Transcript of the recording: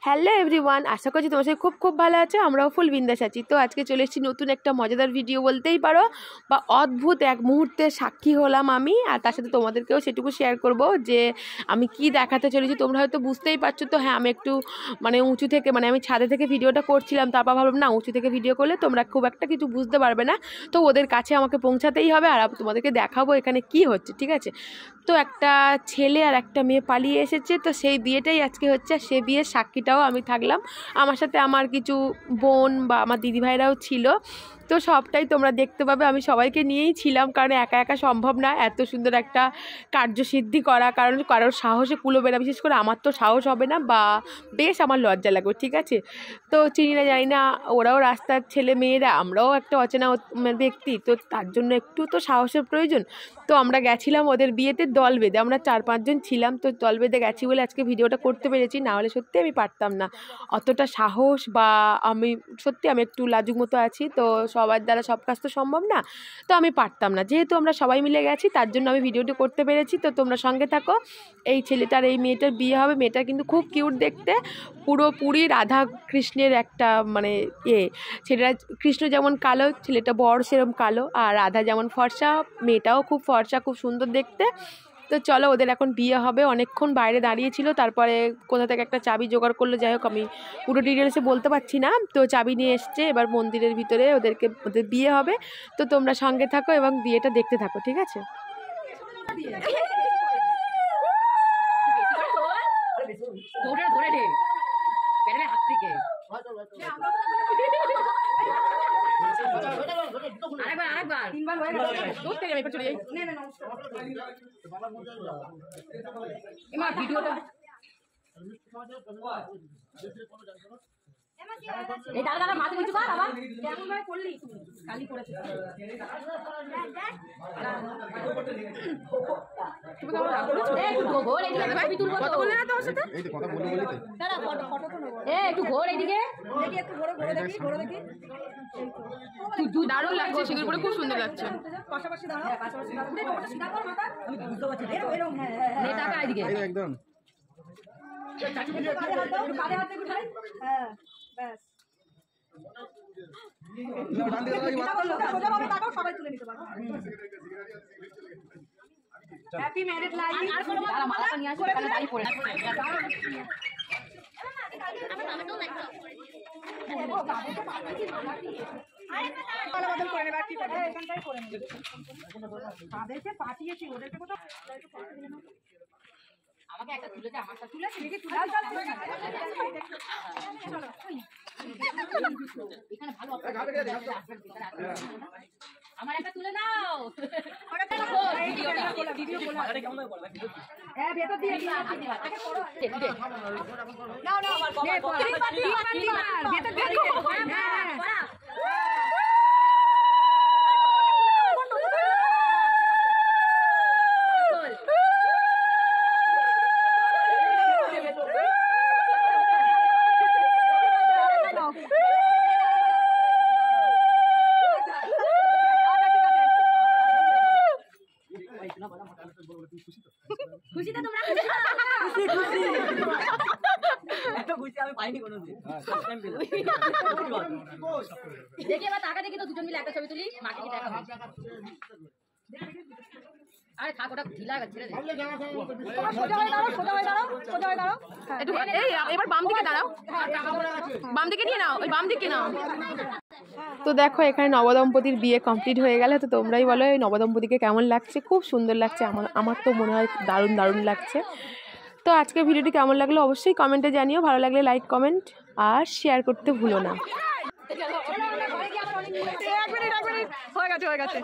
Hello everyone, আশা করছি তোমার সাথে খুব ভালো আছো। আমরাও ফুল বিন্দাস আছি। তো আজকে চলে এসেছি নতুন একটা মজাদার ভিডিও বলতেই পারো, বা অদ্ভুত এক মুহূর্তের সাক্ষী হলাম আমি। আর তার সাথে তোমাদেরকেও সেটুকু শেয়ার করব যে আমি কি দেখাতে চলেছি। তোমরা হয়তো বুঝতেই পারছো। তো হ্যাঁ, আমি একটু উঁচু থেকে আমি ছাদে থেকে ভিডিওটা করছিলাম। তারপর ভাবলাম না, উঁচু থেকে ভিডিও করলে তোমরা খুব একটা কিছু বুঝতে পারবে না। তো ওদের কাছে আমাকে পৌঁছাতেই হবে, আর তোমাদেরকে দেখাবো এখানে কি হচ্ছে, ঠিক আছে। তো একটা ছেলে আর একটা মেয়ে পালিয়ে এসেছে, তো সেই বিয়েটাই আজকে হচ্ছে। আর সেই বিয়ের সাক্ষীটাও আমি থাকলাম, আমার সাথে আমার কিছু বোন বা আমার দিদিভাইরাও ছিল। তো সবটাই তোমরা দেখতে পাবে। আমি সবাইকে নিয়েই ছিলাম, কারণ একা একা সম্ভব না এত সুন্দর একটা কার্যসিদ্ধি করা, কারণ কারোর সাহসে কুলোবে না। বিশেষ করে আমার তো সাহস হবে না, বা বেশ আমার লজ্জা লাগবে, ঠিক আছে। তো চিনি না জানি না, ওরাও রাস্তার ছেলে মেয়েরা, আমরাও একটা অচেনা ব্যক্তি, তো তার জন্য একটু তো সাহসের প্রয়োজন। তো আমরা গেছিলাম ওদের বিয়েতে দল বেঁধে, আমরা 4-5 জন ছিলাম। তো দল বেঁধে গেছি বলে আজকে ভিডিওটা করতে পেরেছি, না হলে সত্যি আমি পারতাম না অতটা সাহস, বা আমি একটু লাজুক মতো আছি। তো সবার দ্বারা সব কাজ তো সম্ভব না, তো আমি পারতাম না। যেহেতু আমরা সবাই মিলে গেছি, তার জন্য আমি ভিডিওটি করতে পেরেছি। তো তোমরা সঙ্গে থাকো। এই ছেলেটার এই মেয়েটার বিয়ে হবে। মেয়েটা কিন্তু খুব কিউট দেখতে, পুরোপুরি রাধা কৃষ্ণের একটা ছেলেটা কৃষ্ণ যেমন কালো, ছেলেটা বড় সেরকম কালো, আর রাধা যেমন ফর্সা, মেয়েটাও খুব ফর্সা, খুব সুন্দর দেখতে। তো চলো, ওদের এখন বিয়ে হবে। অনেকক্ষণ বাইরে দাঁড়িয়েছিল, তারপরে কোথা থেকে একটা চাবি জোগাড় করলো। যাই হোক, আমি পুরো ডিটেলসে বলতে পারছি না। তো চাবি নিয়ে এসছে, এবার মন্দিরের ভিতরে ওদের বিয়ে হবে। তো তোমরা সঙ্গে থাকো এবং বিয়েটা দেখতে থাকো, ঠিক আছে। দারুণ লাগছে, সেগুলো পরে খুব সুন্দর লাগছে। একদম হ্যাপি ম্যারেড লাইফ। আর কোনো মালা নিয়ে আসো, এখানে দাঁড়িয়ে পড়ে পাঠিয়েছি ওদেরকে। আমাকে একটা তুলেছে, আমার সাথে তুলেছে এখানে ভালো আমার একটা তুলে নাও। ভেতর দিয়ে দেখি এবার টাকা দেখি তো দুজন মিলে একটা ছবি তুলি। আরে থাক, ওটা ঢিলা ছেড়ে দে। এবার বাম দিকে দাঁড়াও, বাম দিকে নিয়ে নাও, ওই বাম দিকে নাও। তো দেখো, এখানে নবদম্পতির বিয়ে কমপ্লিট হয়ে গেল। তো তোমরাই বলো এই নবদম্পতিকে কেমন লাগছে। খুব সুন্দর লাগছে, আমার তো মনে হয় দারুণ লাগছে। তো আজকে ভিডিওটি কেমন লাগলো অবশ্যই কমেন্টে জানিও। ভালো লাগলে লাইক, কমেন্ট আর শেয়ার করতে ভুলো না। হয়ে গেছে।